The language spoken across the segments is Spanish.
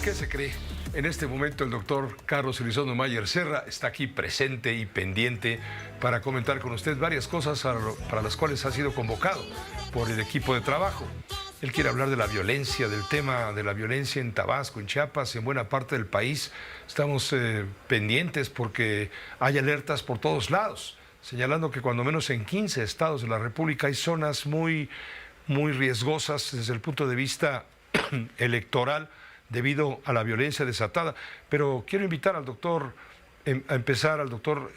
¿qué se cree? En este momento el doctor Carlos Elizondo Mayer Serra está aquí presente y pendiente para comentar con usted varias cosas para las cuales ha sido convocado por el equipo de trabajo. Él quiere hablar de la violencia, del tema de la violencia en Tabasco, en Chiapas, en buena parte del país. Estamos pendientes porque hay alertas por todos lados, señalando que cuando menos en 15 estados de la República hay zonas muy riesgosas desde el punto de vista electoral debido a la violencia desatada. Pero quiero invitar al doctor, al doctor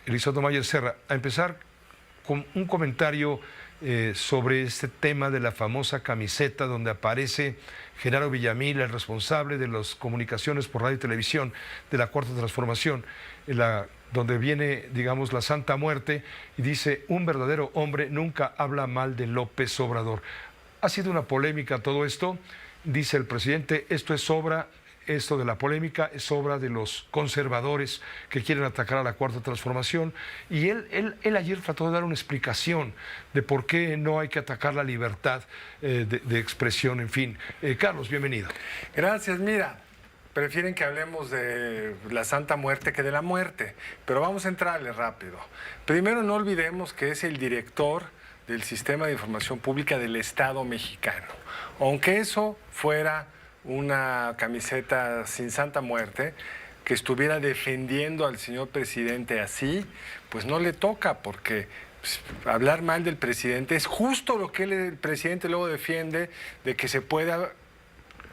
Elizondo Mayer Serra, a empezar con un comentario sobre este tema de la famosa camiseta donde aparece Genaro Villamil, el responsable de las comunicaciones por radio y televisión de la Cuarta Transformación, donde viene, digamos, la Santa Muerte, y dice: un verdadero hombre nunca habla mal de López Obrador. Ha sido una polémica todo esto. Dice el presidente, esto de la polémica es obra de los conservadores que quieren atacar a la Cuarta Transformación, y él ayer trató de dar una explicación de por qué no hay que atacar la libertad de expresión, en fin. Carlos, bienvenido. Gracias. Mira, prefieren que hablemos de la Santa Muerte que de la muerte, pero vamos a entrarle rápido. Primero, no olvidemos que es el director del Sistema de Información Pública del Estado mexicano. Aunque eso fuera una camiseta sin Santa Muerte, que estuviera defendiendo al señor presidente así, pues no le toca, porque hablar mal del presidente es justo lo que el presidente luego defiende, de que se pueda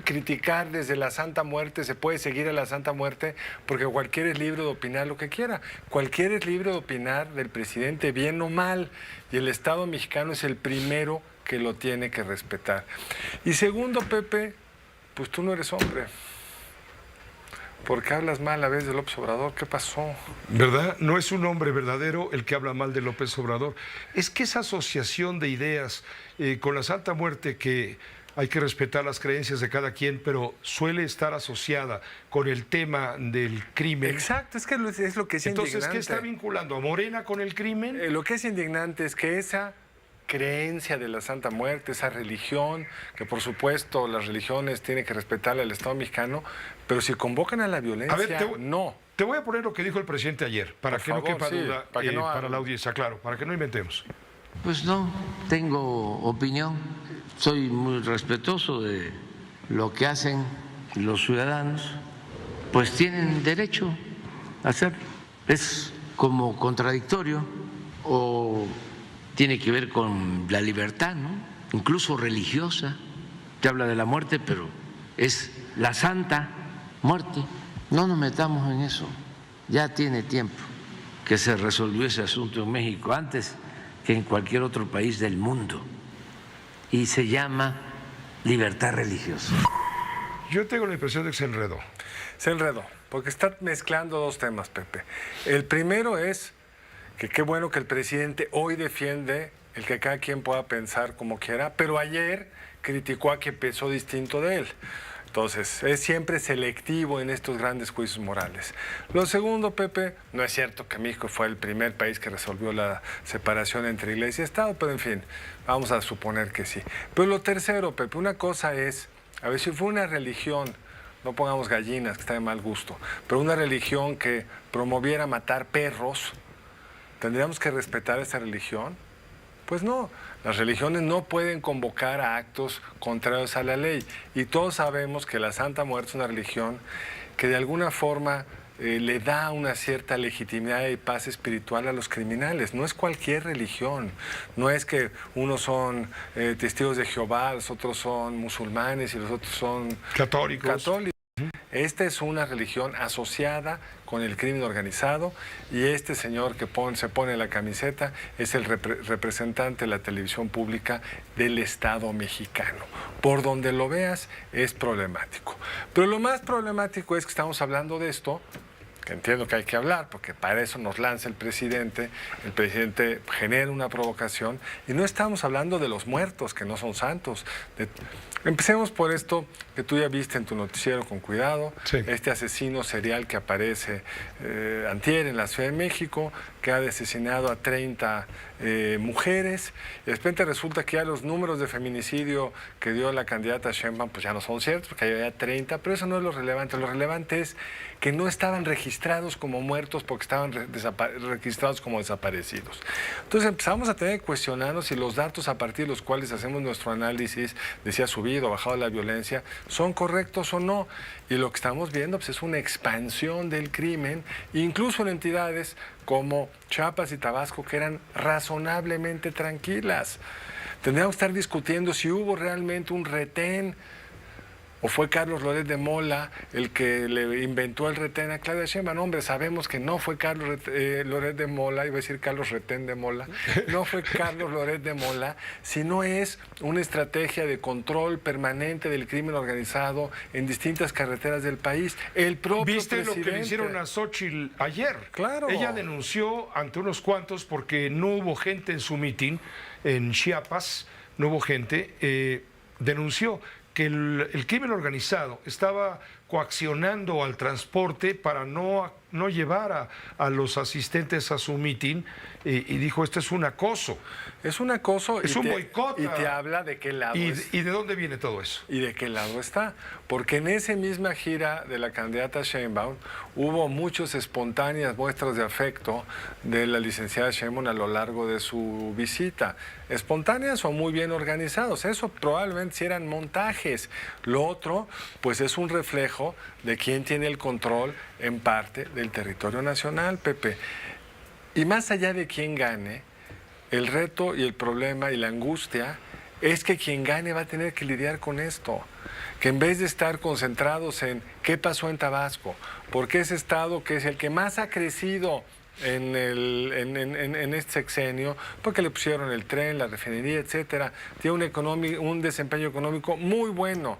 criticar desde la Santa Muerte, se puede seguir a la Santa Muerte, porque cualquiera es libre de opinar lo que quiera. Cualquiera es libre de opinar del presidente, bien o mal, y el Estado mexicano es el primero que lo tiene que respetar. Y segundo, Pepe, pues tú no eres hombre. ¿Por qué hablas mal a veces de López Obrador? ¿Qué pasó? ¿Verdad? No es un hombre verdadero el que habla mal de López Obrador. Es que esa asociación de ideas con la Santa Muerte, que hay que respetar las creencias de cada quien, pero suele estar asociada con el tema del crimen. Exacto, es que es lo que es indignante. Entonces, ¿qué está vinculando a Morena con el crimen? Lo que es indignante es que esa creencia de la Santa Muerte, esa religión, que por supuesto las religiones tienen que respetarle al Estado mexicano, pero si convocan a la violencia, a ver, no. Te voy a poner lo que dijo el presidente ayer, para que no quepa duda, para la audiencia, claro, para que no inventemos. Pues no tengo opinión, soy muy respetuoso de lo que hacen los ciudadanos, pues tienen derecho a hacerlo. Es como contradictorio, o tiene que ver con la libertad, ¿no? Incluso religiosa. Te habla de la muerte, pero es la Santa Muerte. No nos metamos en eso. Ya tiene tiempo que se resolvió ese asunto en México, antes que en cualquier otro país del mundo. Y se llama libertad religiosa. Yo tengo la impresión de que se enredó. Se enredó, porque está mezclando dos temas, Pepe. El primero es que qué bueno que el presidente hoy defiende el que cada quien pueda pensar como quiera, pero ayer criticó a quien pensó distinto de él. Entonces, es siempre selectivo en estos grandes juicios morales. Lo segundo, Pepe, no es cierto que México fue el primer país que resolvió la separación entre Iglesia y Estado, pero en fin, vamos a suponer que sí. Pero lo tercero, Pepe, una cosa es, a ver, si fue una religión, no pongamos gallinas, que está de mal gusto, pero una religión que promoviera matar perros, ¿tendríamos que respetar esa religión? Pues no, las religiones no pueden convocar a actos contrarios a la ley, y todos sabemos que la Santa Muerte es una religión que de alguna forma le da una cierta legitimidad y paz espiritual a los criminales. No es cualquier religión, no es que unos son testigos de Jehová, los otros son musulmanes y los otros son católicos. Esta es una religión asociada con el crimen organizado, y este señor que se pone la camiseta es el representante de la televisión pública del Estado mexicano. Por donde lo veas es problemático. Pero lo más problemático es que estamos hablando de esto que entiendo que hay que hablar, porque para eso nos lanza el presidente genera una provocación, y no estamos hablando de los muertos, que no son santos. Empecemos por esto que tú ya viste en tu noticiero con cuidado, sí. Este asesino serial que aparece antier en la Ciudad de México, que ha asesinado a 30 mujeres, y de repente resulta que ya los números de feminicidio que dio la candidata Sheinbaum pues ya no son ciertos, porque había 30, pero eso no es lo relevante es que no estaban registrados como muertos porque estaban registrados como desaparecidos. Entonces empezamos a tener que cuestionarnos si los datos a partir de los cuales hacemos nuestro análisis de si ha subido o bajado la violencia son correctos o no. Y lo que estamos viendo pues, es una expansión del crimen, incluso en entidades como Chiapas y Tabasco, que eran razonablemente tranquilas. Tendríamos que estar discutiendo si hubo realmente un retén, o fue Carlos Loret de Mola el que le inventó el retén a Claudia Sheinbaum. No, hombre, sabemos que no fue Carlos Loret de Mola, iba a decir Carlos Retén de Mola, no fue Carlos Loret de Mola, sino es una estrategia de control permanente del crimen organizado en distintas carreteras del país. El propio ¿Viste presidente... lo que le hicieron a Xóchitl ayer? Claro. Ella denunció ante unos cuantos porque no hubo gente en su mitin en Chiapas, no hubo gente, denunció que el crimen organizado estaba coaccionando al transporte para no llevar a los asistentes a su mitin, y dijo, esto es un acoso. Es un acoso. Es un boicot. Y te habla de qué lado es. ¿Y de dónde viene todo eso? ¿Y de qué lado está? Porque en esa misma gira de la candidata Sheinbaum hubo muchas espontáneas muestras de afecto de la licenciada Sheinbaum a lo largo de su visita. Espontáneas o muy bien organizados. Eso probablemente sí eran montajes. Lo otro, pues es un reflejo de quién tiene el control en parte del territorio nacional, Pepe. Y más allá de quién gane, el reto y el problema y la angustia es que quien gane va a tener que lidiar con esto. Que en vez de estar concentrados en qué pasó en Tabasco, porque ese estado que es el que más ha crecido en este sexenio, porque le pusieron el tren, la refinería, etcétera, tiene un desempeño económico muy bueno.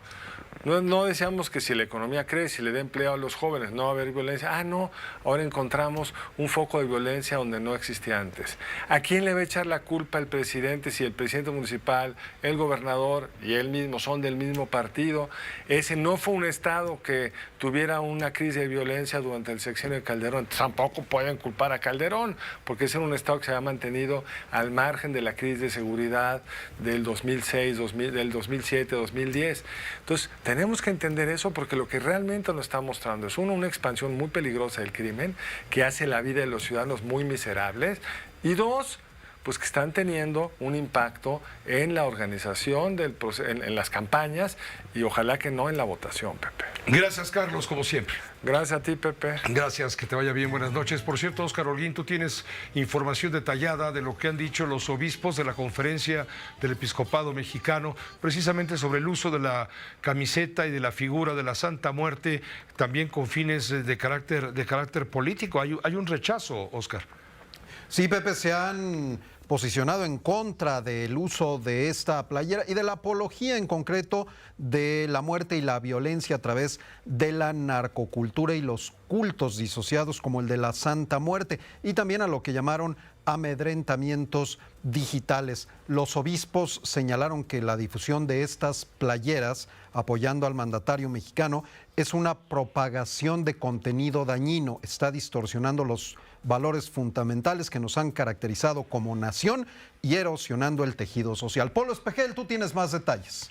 No deseamos que si la economía crece, si le da empleo a los jóvenes, no va a haber violencia. Ah, no, ahora encontramos un foco de violencia donde no existía antes. ¿A quién le va a echar la culpa el presidente si el presidente municipal, el gobernador y él mismo son del mismo partido? Ese no fue un estado que tuviera una crisis de violencia durante el sexenio de Calderón. Tampoco pueden culpar a Calderón, porque ese era un estado que se ha mantenido al margen de la crisis de seguridad del 2006, del 2007, 2010. Entonces, tenemos que entender eso, porque lo que realmente nos está mostrando es una expansión muy peligrosa del crimen que hace la vida de los ciudadanos muy miserables, y dos, pues que están teniendo un impacto en la organización en las campañas, y ojalá que no en la votación, Pepe. Gracias, Carlos, como siempre. Gracias a ti, Pepe. Gracias, que te vaya bien, buenas noches. Por cierto, Óscar Holguín, tú tienes información detallada de lo que han dicho los obispos de la conferencia del Episcopado Mexicano, precisamente sobre el uso de la camiseta y de la figura de la Santa Muerte, también con fines de carácter político. Hay un rechazo, Óscar. Sí, Pepe, se han posicionado en contra del uso de esta playera y de la apología en concreto de la muerte y la violencia a través de la narcocultura y los cultos disociados como el de la Santa Muerte, y también a lo que llamaron amedrentamientos digitales. Los obispos señalaron que la difusión de estas playeras apoyando al mandatario mexicano es una propagación de contenido dañino, está distorsionando los valores fundamentales que nos han caracterizado como nación y erosionando el tejido social. Polo Espejel, tú tienes más detalles.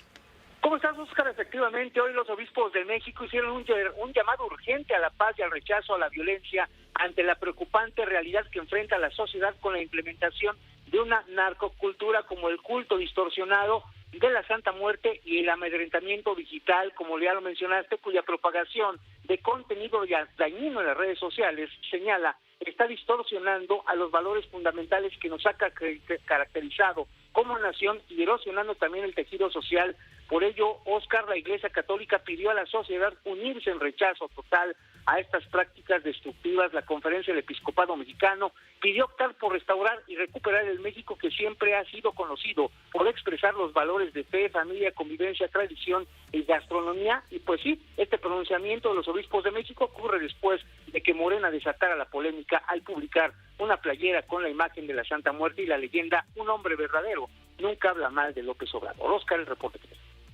¿Cómo estás, Óscar? Efectivamente, hoy los obispos de México hicieron un llamado urgente a la paz y al rechazo a la violencia ante la preocupante realidad que enfrenta la sociedad con la implementación de una narcocultura como el culto distorsionado de la Santa Muerte y el amedrentamiento digital, como ya lo mencionaste, cuya propagación de contenido dañino en las redes sociales, señala, está distorsionando a los valores fundamentales que nos ha caracterizado como nación y erosionando también el tejido social. Por ello, Óscar, la Iglesia Católica pidió a la sociedad unirse en rechazo total a estas prácticas destructivas. La Conferencia del Episcopado Mexicano pidió optar por restaurar y recuperar el México que siempre ha sido conocido por expresar los valores de fe, familia, convivencia, tradición y gastronomía. Y pues sí, este pronunciamiento de los obispos de México ocurre después de que Morena desatara la polémica al publicar una playera con la imagen de la Santa Muerte y la leyenda "Un hombre verdadero nunca habla mal de López Obrador". Oscar, el reporte.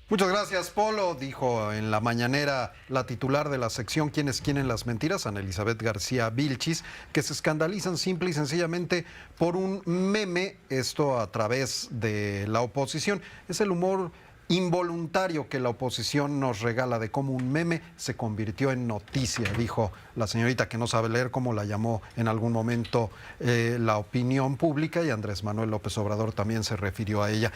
Muchas gracias, Polo. Dijo en la mañanera la titular de la sección ¿Quiénes quieren las mentiras?, Ana Elizabeth García Vilchis, que se escandalizan simple y sencillamente por un meme, esto a través de la oposición. Es el humor involuntario que la oposición nos regala, de cómo un meme se convirtió en noticia, dijo la señorita que no sabe leer, como la llamó en algún momento la opinión pública, y Andrés Manuel López Obrador también se refirió a ella.